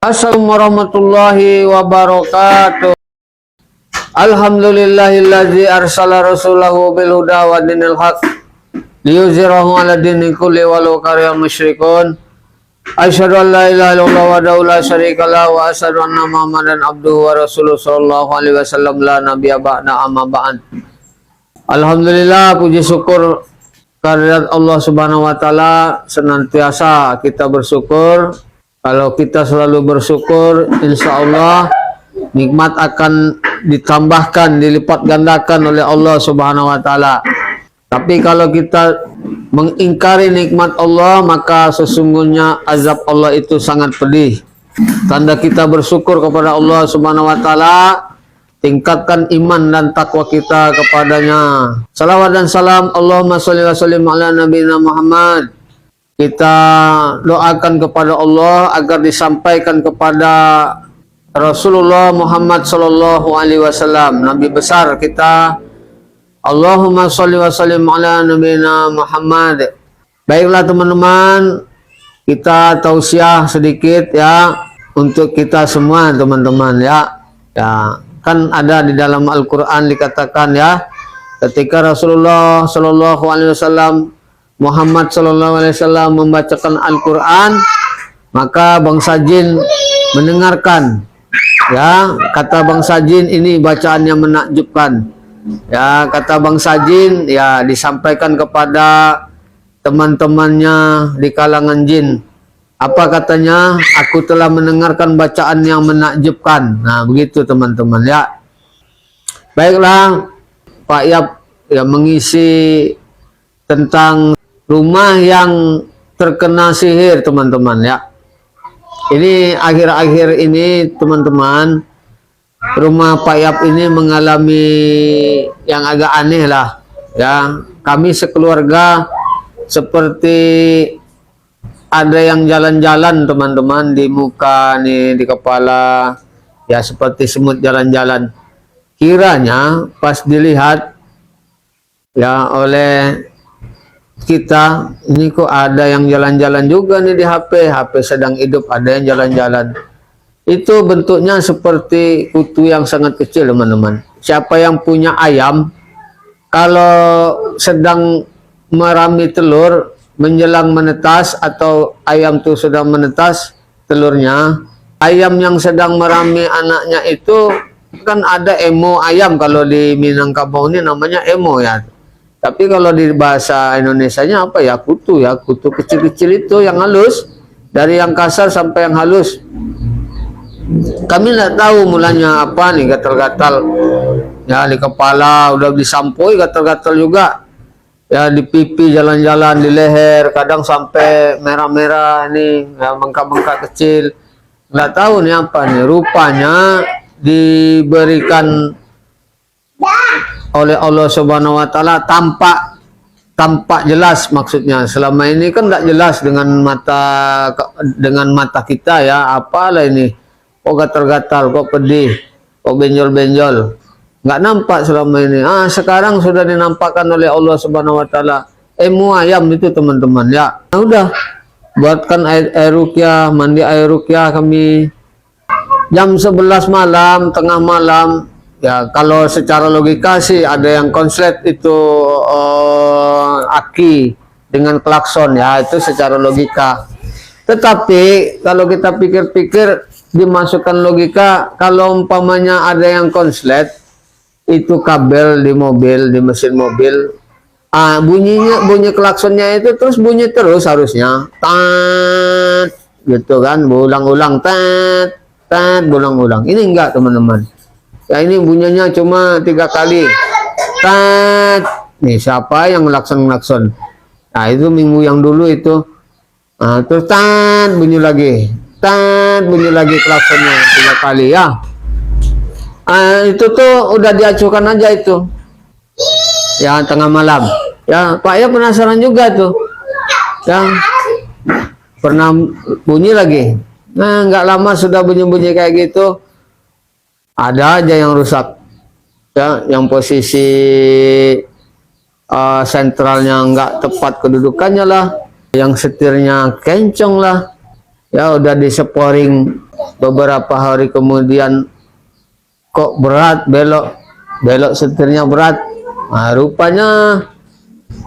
Assalamualaikum warahmatullahi wabarakatuh. Alhamdulillahillazi arsala rasulahu bil huda wa dinil haq liyuzhirahu 'ala dini kulli walau karihal musyrikun. Asyhadu an la ilaha illallah wahdahu la syarika lahu wa asyhadu anna Muhammadan abduhu wa rasuluhu sallallahu alaihi wasallam la nabiyya ba'da amma ba'd. Alhamdulillah, puji syukur kehadirat Allah Subhanahu wa taala, senantiasa kita bersyukur. Kalau kita selalu bersyukur, insya Allah nikmat akan ditambahkan, dilipat gandakan oleh Allah Subhanahu wa taala. Tapi kalau kita mengingkari nikmat Allah, maka sesungguhnya azab Allah itu sangat pedih. Tanda kita bersyukur kepada Allah Subhanahu wa taala, tingkatkan iman dan takwa kita kepadanya. Salawat dan salam Allahumma sholli wa sallim ala nabiyina Muhammad. Kita doakan kepada Allah agar disampaikan kepada Rasulullah Muhammad sallallahu alaihi wasallam, nabi besar kita. Allahumma sholli wa sallim ala nabiyina Muhammad. Baiklah teman-teman, kita tausiah sedikit ya untuk kita semua teman-teman ya. Ya, kan ada di dalam Al-Qur'an dikatakan ya, ketika Rasulullah sallallahu alaihi wasallam Muhammad sallallahu alaihi wasallam membacakan Al-Qur'an, maka bangsa jin mendengarkan. Ya, kata bangsa jin ini bacaannya menakjubkan. Ya, kata bangsa jin ya disampaikan kepada teman-temannya di kalangan jin. Apa katanya? Aku telah mendengarkan bacaan yang menakjubkan. Nah, begitu teman-teman ya. Baiklah, Pak Yap ya mengisi tentang rumah yang terkena sihir teman-teman ya. Ini akhir-akhir ini teman-teman, rumah Pak Yap ini mengalami yang agak aneh lah ya. Kami sekeluarga seperti ada yang jalan-jalan teman-teman di muka nih, di kepala ya, seperti semut jalan-jalan. Kiranya pas dilihat ya oleh kita, ini kok ada yang jalan-jalan juga nih di HP sedang hidup, ada yang jalan-jalan. Itu bentuknya seperti kutu yang sangat kecil teman-teman. Siapa yang punya ayam, kalau sedang merami telur menjelang menetas atau ayam tuh sedang menetas telurnya, ayam yang sedang merami anaknya itu kan ada emo ayam, kalau di Minangkabau ini namanya emo ya. Tapi kalau di bahasa Indonesianya apa ya? Kutu ya, kutu kecil-kecil itu yang halus, dari yang kasar sampai yang halus. Kami nggak tahu mulanya apa nih, gatal-gatal ya di kepala, udah disampoi gatal-gatal juga ya, di pipi jalan-jalan, di leher, kadang sampai merah-merah nih ya, bengkak-bengkak kecil. Nggak tahu nih apa nih, rupanya diberikan oleh Allah Subhanahu wa taala tampak jelas, maksudnya selama ini kan tidak jelas dengan mata kita ya. Apalah ini, kok gatal-gatal, kok pedih, kok benjol-benjol, nggak nampak selama ini. Sekarang sudah dinampakkan oleh Allah Subhanahu wa taala, emu ayam itu teman-teman ya. Nah, udah buatkan air ruqyah, mandi air ruqyah kami jam 11 malam, tengah malam. Ya, kalau secara logika sih ada yang konslet itu aki dengan klakson ya, itu secara logika. Tetapi kalau kita pikir-pikir, dimasukkan logika, kalau umpamanya ada yang konslet itu kabel di mobil, di mesin mobil, bunyi klaksonnya itu terus bunyi terus harusnya, tat gitu kan, berulang-ulang, tat berulang-ulang. Ini enggak teman-teman ya, ini bunyinya cuma 3 kali. Tat. Nih, siapa yang ngelakson-ngelakson? Nah, itu minggu yang dulu itu. Terus tat bunyi lagi. Tat bunyi lagi klaksonnya 3 kali ya. Itu tuh udah diacuhkan aja itu. Ya, tengah malam. Ya, Pak ya penasaran juga tuh. Ya. Pernah bunyi lagi. Nah, nggak lama sudah bunyi-bunyi kayak gitu. Ada aja yang rusak ya, yang posisi sentralnya nggak tepat kedudukannya lah, yang setirnya kenceng lah, ya udah diseporing beberapa hari kemudian kok berat, belok setirnya berat. Nah, rupanya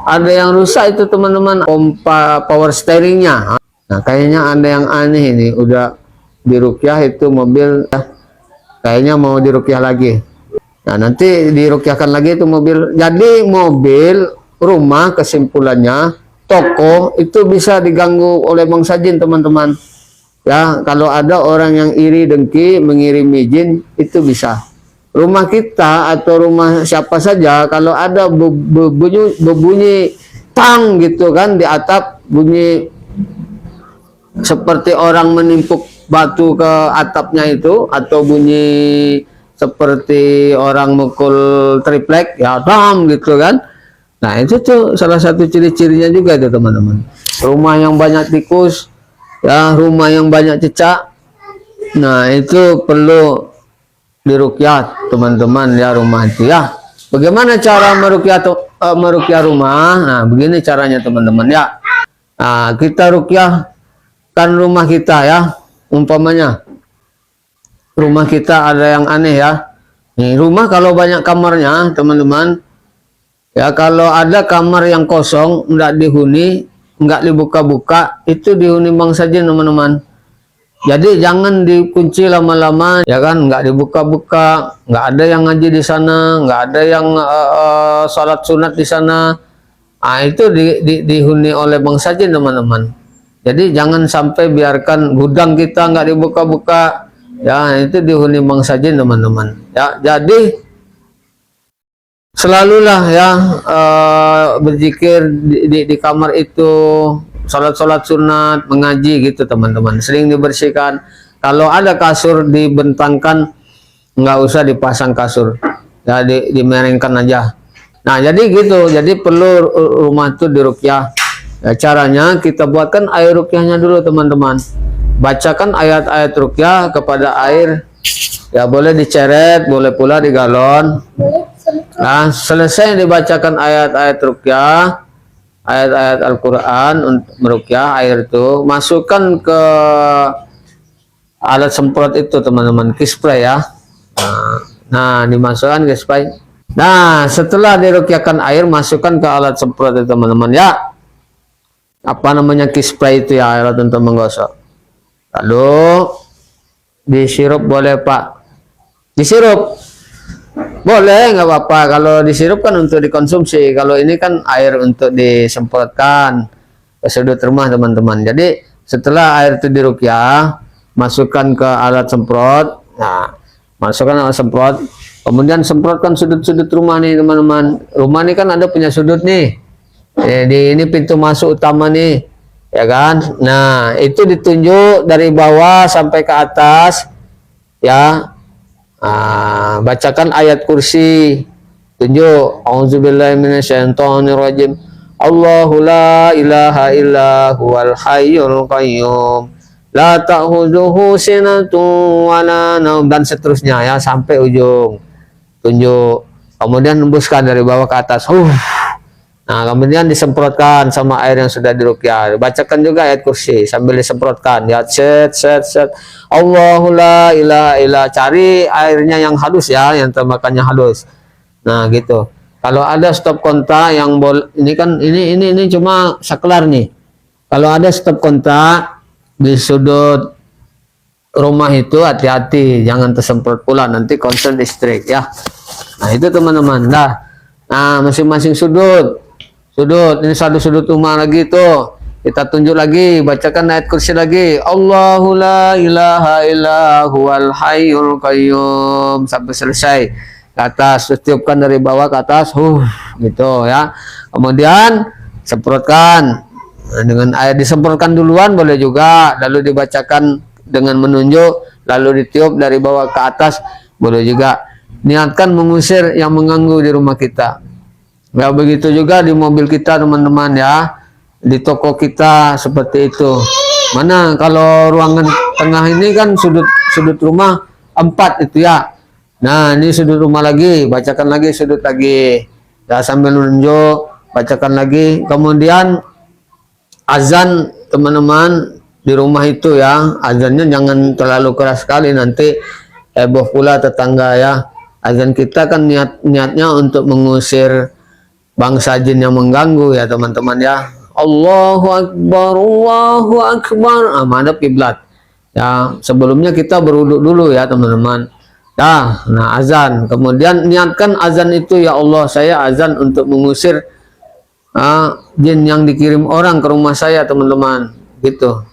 ada yang rusak itu teman-teman, pompa power steeringnya. Nah, kayaknya ada yang aneh ini, udah dirukyah itu mobil, kayaknya mau dirukyah lagi. Nah, nanti dirukyahkan lagi itu mobil. Jadi mobil, rumah, kesimpulannya toko itu bisa diganggu oleh bangsa jin teman-teman. Ya, kalau ada orang yang iri dengki mengirimi jin itu bisa. Rumah kita atau rumah siapa saja kalau ada berbunyi tang gitu kan di atap, bunyi seperti orang menimpuk batu ke atapnya itu, atau bunyi seperti orang mukul triplek ya tam gitu kan. Nah, itu tuh salah satu ciri-cirinya juga itu teman-teman. Rumah yang banyak tikus, ya, rumah yang banyak cicak, nah itu perlu dirukyah teman-teman ya, rumah itu ya. Bagaimana cara merukyah rumah? Nah, begini caranya teman-teman ya. Nah, kita rukyahkan rumah kita ya. Umpamanya rumah kita ada yang aneh ya. Nih, rumah kalau banyak kamarnya teman-teman ya, kalau ada kamar yang kosong enggak dihuni, enggak dibuka-buka, itu dihuni bangsa jin teman-teman. Jadi jangan dikunci lama-lama ya kan, enggak dibuka-buka, enggak ada yang ngaji di sana, enggak ada yang sholat sunat di sana. Ah, itu dihuni oleh bangsa jin teman-teman. Jadi jangan sampai biarkan gudang kita enggak dibuka-buka. Ya, itu dihuni bangsa jin teman-teman. Ya, jadi selalulah ya berzikir di kamar itu, sholat sunat, mengaji gitu teman-teman. Sering dibersihkan. Kalau ada kasur dibentangkan, nggak usah dipasang kasur, ya dimeringkan aja. Nah, jadi gitu. Jadi perlu rumah itu dirukyah. Ya, caranya kita buatkan air rukyahnya dulu teman-teman. Bacakan ayat-ayat rukyah kepada air. Ya, boleh diceret, boleh pula di galon. Nah, selesai dibacakan ayat-ayat rukyah, ayat-ayat Al-Quran untuk merukyah air itu, masukkan ke alat semprot itu teman-teman, kispray ya. Nah, dimasukkan kispray. Nah, setelah dirukyahkan air, masukkan ke alat semprot itu teman-teman ya. Apa namanya kispray itu ya, alat untuk menggosok. Lalu disirup boleh Pak, disirup boleh, nggak apa-apa. Kalau disirup kan untuk dikonsumsi, kalau ini kan air untuk disemprotkan ke sudut rumah teman-teman. Jadi setelah air itu dirukyah, masukkan ke alat semprot. Nah, masukkan alat semprot, kemudian semprotkan sudut-sudut rumah nih teman-teman. Rumah ini kan ada punya sudut nih. Jadi ini pintu masuk utama nih, ya kan. Nah, itu ditunjuk dari bawah sampai ke atas ya. Bacakan ayat kursi, tunjuk auzubillahi minasyaitonirrajim, Allahu la ilaha illa huwal hayyul qayyum la ta'khudhuhu sinatun wa la naum, dan seterusnya ya sampai ujung. Tunjuk, kemudian hembuskan dari bawah ke atas. Nah, kemudian disemprotkan sama air yang sudah dirukyah. Bacakan juga ayat kursi sambil disemprotkan. Ya, set. Allahu la ilaha illa. Cari airnya yang halus ya, yang tembakannya halus. Nah, gitu. Kalau ada stop kontak yang ini kan ini cuma saklar nih. Kalau ada stop kontak di sudut rumah itu, hati-hati, jangan tersemprot pula, nanti konsen listrik ya. Nah, itu teman-teman. Nah, masing-masing sudut, ini satu sudut rumah lagi tuh, kita tunjuk lagi, bacakan ayat kursi lagi, Allahu la ilaha illa huwal hayyul qayyum, sampai selesai ke atas. Tiupkan dari bawah ke atas, gitu ya. Kemudian semprotkan dengan air, disemprotkan duluan boleh juga, lalu dibacakan dengan menunjuk, lalu ditiup dari bawah ke atas boleh juga. Niatkan mengusir yang mengganggu di rumah kita. Ya, begitu juga di mobil kita teman-teman ya, di toko kita seperti itu. Mana kalau ruangan tengah ini kan sudut rumah 4 itu ya. Nah, ini sudut rumah lagi, bacakan lagi sudut lagi. Ya, sambil menunjuk, bacakan lagi. Kemudian azan teman-teman, di rumah itu ya, azannya jangan terlalu keras sekali, nanti heboh pula tetangga ya. Azan kita kan niatnya untuk mengusir bangsa jin yang mengganggu ya teman-teman ya. Allahu Akbar, Allahu Akbar. Madhab kiblat. Ya, sebelumnya kita berwuduk dulu ya teman-teman. Nah, azan. Kemudian niatkan azan itu, ya Allah, saya azan untuk mengusir jin yang dikirim orang ke rumah saya teman-teman. Gitu.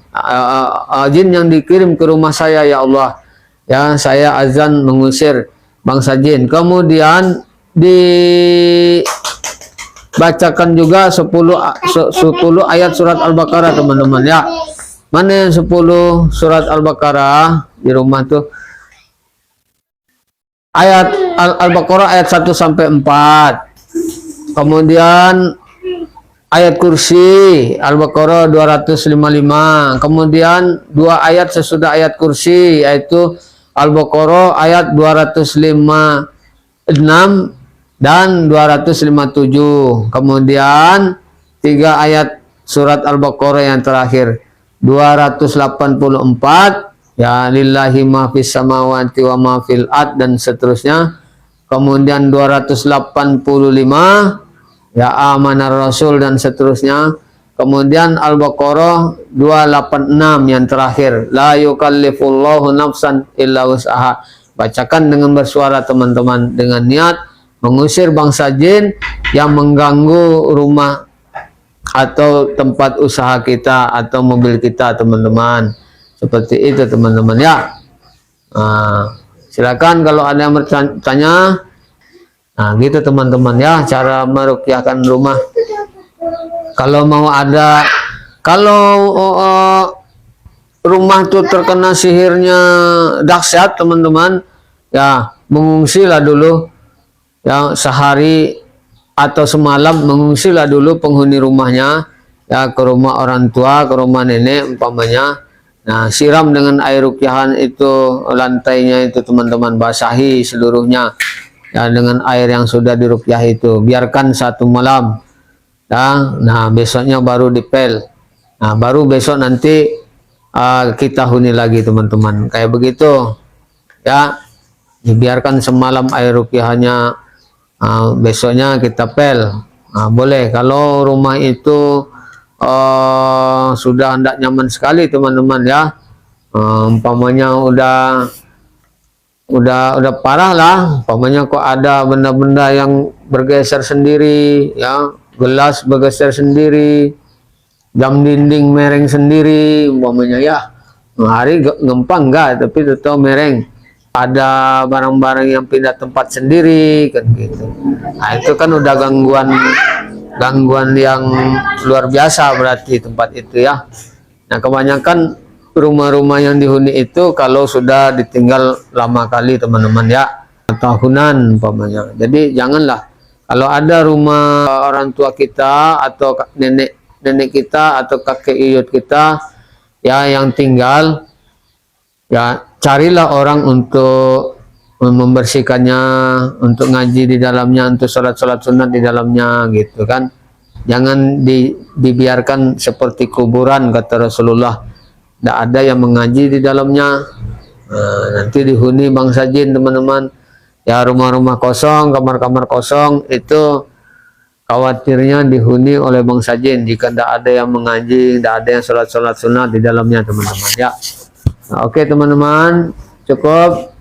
Jin yang dikirim ke rumah saya, ya Allah. Ya, saya azan mengusir bangsa jin. Kemudian dibacakan juga 10 ayat surat Al-Baqarah teman-teman ya. Mana yang 10 surat Al-Baqarah di rumah tuh? Ayat Al-Baqarah ayat 1 sampai 4. Kemudian ayat kursi Al-Baqarah 255. Kemudian 2 ayat sesudah ayat kursi, yaitu Al-Baqarah ayat 256 dan 257. Kemudian 3 ayat surat Al-Baqarah yang terakhir 284, ya, lillahi ma fis samawati wa ma fil ard, dan seterusnya. Kemudian 285, ya, amanar rasul, dan seterusnya. Kemudian Al-Baqarah 286 yang terakhir, la yukallifullahu nafsan illa wus'aha. Bacakan dengan bersuara teman-teman, dengan niat mengusir bangsa jin yang mengganggu rumah atau tempat usaha kita atau mobil kita teman-teman. Seperti itu teman-teman ya. Silakan kalau ada yang bertanya. Gitu teman-teman ya, cara meruqyahkan rumah. Kalau mau ada, kalau rumah tuh terkena sihirnya dahsyat teman-teman ya, mengungsilah dulu ya, sehari atau semalam mengungsilah dulu penghuni rumahnya ya, ke rumah orang tua, ke rumah nenek umpamanya. Nah, siram dengan air ruqyahan itu lantainya itu teman-teman, basahi seluruhnya ya dengan air yang sudah diruqyah itu, biarkan 1 malam ya. Nah, besoknya baru dipel. Nah, baru besok nanti kita huni lagi teman-teman, kayak begitu ya. Dibiarkan semalam air ruqyahannya, besoknya kita pel. Boleh. Kalau rumah itu sudah hendak nyaman sekali teman-teman ya, umpamanya udah parah lah, umpamanya kok ada benda-benda yang bergeser sendiri ya, gelas bergeser sendiri, jam dinding mereng sendiri umpamanya ya. Hari ngempang enggak, tapi tetap mereng. Ada barang-barang yang pindah tempat sendiri kan gitu. Nah, itu kan udah gangguan yang luar biasa berarti tempat itu ya. Nah, kebanyakan rumah-rumah yang dihuni itu kalau sudah ditinggal lama kali teman-teman ya, tahunan umpamanya. Jadi janganlah, kalau ada rumah orang tua kita atau nenek kita atau kakek iyut kita ya yang tinggal ya, carilah orang untuk membersihkannya, untuk ngaji di dalamnya, untuk sholat-sholat sunat di dalamnya gitu kan. Jangan dibiarkan seperti kuburan, kata Rasulullah. Tidak ada yang mengaji di dalamnya. Nanti dihuni bangsa jin teman-teman ya. Rumah-rumah kosong, kamar-kamar kosong itu khawatirnya dihuni oleh bangsa jin jika tidak ada yang mengaji, tidak ada yang sholat-sholat sunat di dalamnya teman-teman ya. Oke teman-teman, cukup.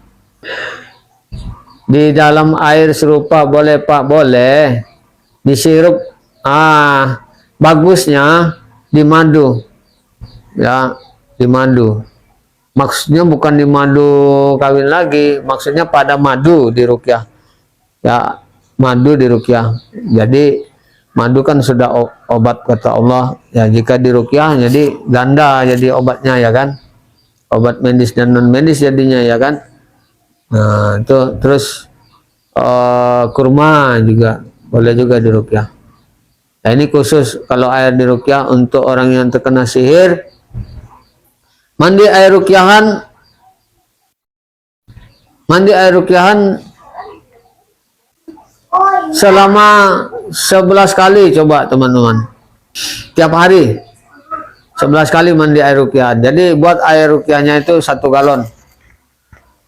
Di dalam air serupa boleh Pak? Boleh. Disirup, bagusnya di madu ya, di madu. Maksudnya bukan di madu kawin lagi, maksudnya pada madu di ruqyah ya, madu di ruqyah. Jadi madu kan sudah obat kata Allah ya, jika di ruqyah jadi ganda jadi obatnya ya kan, obat medis dan non medis jadinya ya kan. Nah, itu terus kurma juga boleh juga di ruqyah. Nah, ini khusus kalau air di ruqyah untuk orang yang terkena sihir. Mandi air ruqyahan selama 11 kali coba teman-teman, tiap hari 11 kali mandi air ruqyah. Jadi buat air ruqyahnya itu 1 galon.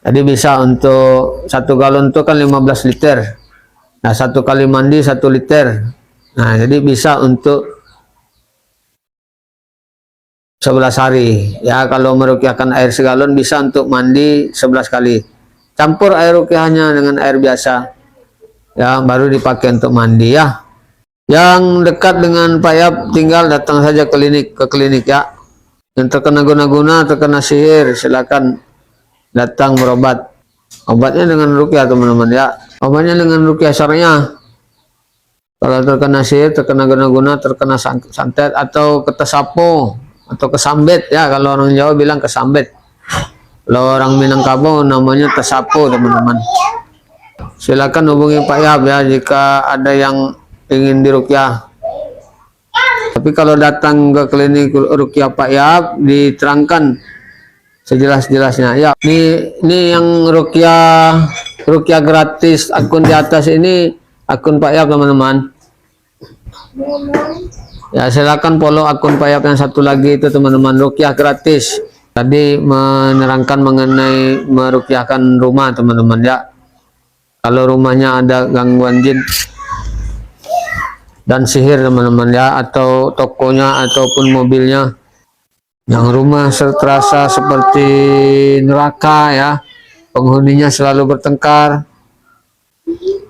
Jadi bisa untuk 1 galon itu kan 15 liter. Nah, 1 kali mandi 1 liter. Nah, jadi bisa untuk 11 hari. Ya, kalau meruqyahkan air segalon bisa untuk mandi 11 kali. Campur air ruqyahnya dengan air biasa. Ya, baru dipakai untuk mandi ya. Yang dekat dengan Pak Yap tinggal datang saja ke klinik ya. Yang terkena guna-guna, terkena sihir, silakan datang berobat. Obatnya dengan ruqyah teman-teman ya. Obatnya dengan ruqyah syariah. Kalau terkena sihir, terkena guna-guna, terkena santet atau ketesapo atau kesambet ya, kalau orang Jawa bilang kesambet. Kalau orang Minangkabau namanya tesapo teman-teman. Silakan hubungi Pak Yap ya jika ada yang ingin diruqyah. Tapi kalau datang ke klinik ruqyah Pak Yap diterangkan sejelas-jelasnya ya. Ini yang ruqyah gratis akun di atas ini akun Pak Yap teman-teman. Ya, silakan follow akun Pak Yap yang satu lagi itu teman-teman, ruqyah gratis. Tadi menerangkan mengenai meruqyahkan rumah teman-teman ya. Kalau rumahnya ada gangguan jin dan sihir teman-teman ya, atau tokonya ataupun mobilnya yang rumah terasa seperti neraka ya, penghuninya selalu bertengkar,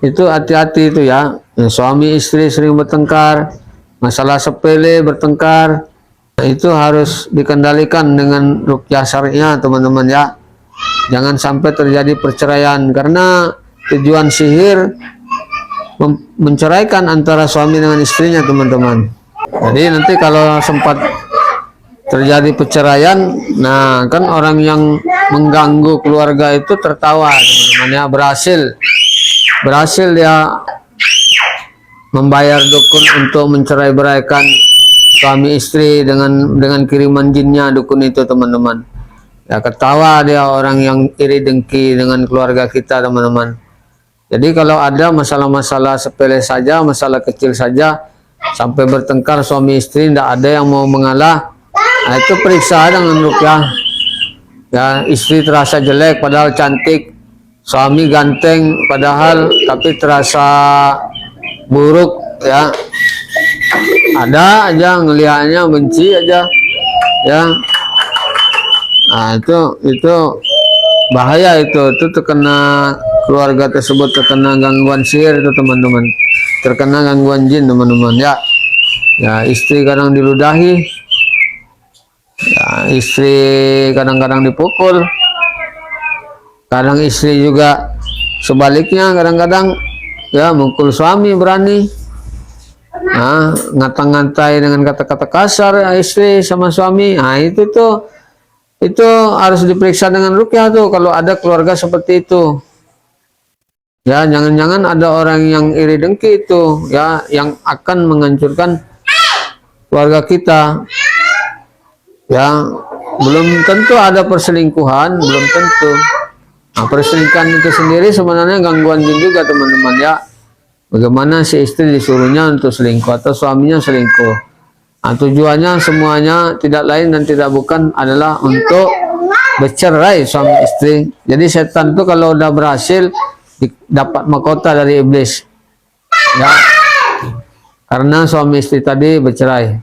itu hati-hati itu ya. Suami istri sering bertengkar, masalah sepele bertengkar, nah, itu harus dikendalikan dengan ruqyah syariah teman-teman ya. Jangan sampai terjadi perceraian, karena tujuan sihir menceraikan antara suami dengan istrinya teman-teman. Jadi nanti kalau sempat terjadi perceraian, nah kan orang yang mengganggu keluarga itu tertawa teman-teman ya, berhasil dia membayar dukun untuk mencerai-beraikan suami istri dengan kiriman jinnya dukun itu teman-teman ya. Ketawa dia orang yang iri dengki dengan keluarga kita teman-teman. Jadi kalau ada masalah-masalah sepele saja, masalah kecil saja, sampai bertengkar suami istri, tidak ada yang mau mengalah, nah itu periksa dengan ruqyah. Ya, istri terasa jelek padahal cantik, suami ganteng padahal tapi terasa buruk ya. Ada aja ngelihatnya benci aja ya. Nah, itu bahaya, itu terkena keluarga tersebut, terkena gangguan sihir itu teman-teman, terkena gangguan jin teman-teman ya. Ya, istri kadang diludahi ya, istri kadang-kadang dipukul, kadang istri juga sebaliknya kadang-kadang ya mukul suami berani. Nah, ngata-ngatai dengan kata-kata kasar ya, istri sama suami. Nah, itu harus diperiksa dengan ruqyah tuh kalau ada keluarga seperti itu. Ya, jangan-jangan ada orang yang iri dengki itu ya, yang akan menghancurkan keluarga kita. Ya, belum tentu ada perselingkuhan, belum tentu. Nah, perselingkuhan itu sendiri sebenarnya gangguan jin juga teman-teman ya. Bagaimana si istri disuruhnya untuk selingkuh atau suaminya selingkuh. Nah, tujuannya semuanya tidak lain dan tidak bukan adalah untuk bercerai suami istri. Jadi setan itu kalau udah berhasil dapat mahkota dari iblis ya, karena suami istri tadi bercerai.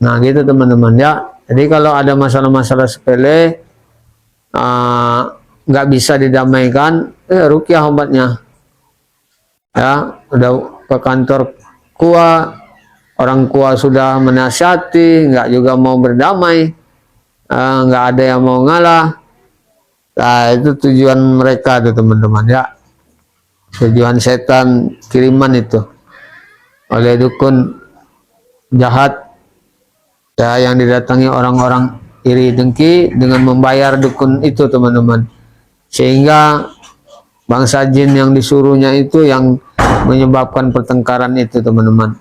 Nah gitu teman-teman ya. Jadi kalau ada masalah-masalah sepele nggak bisa didamaikan, ruqyah obatnya ya. Udah ke kantor KUA, orang KUA sudah menasihati, nggak juga mau berdamai, nggak ada yang mau ngalah. Nah itu tujuan mereka tuh teman-teman ya, tujuan setan kiriman itu oleh dukun jahat ya, yang didatangi orang-orang iri dengki dengan membayar dukun itu teman-teman, sehingga bangsa jin yang disuruhnya itu yang menyebabkan pertengkaran itu teman-teman,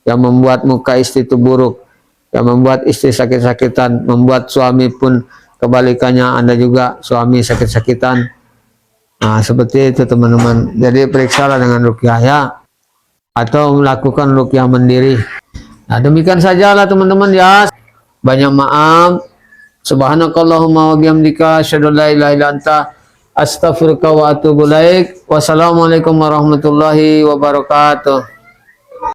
yang membuat muka istri itu buruk, yang membuat istri sakit-sakitan, membuat suami pun kebalikannya, ada juga suami sakit-sakitan. Nah seperti itu teman-teman. Jadi periksalah dengan ruqyah ya, atau melakukan ruqyah mandiri. Nah demikian sajalah teman-teman ya. banyak maaf. Subhanakallahumma wa bihamdika asyhadu an la ilaha illa anta astaghfiruka wa atubu ilaik. Wassalamualaikum warahmatullahi wabarakatuh.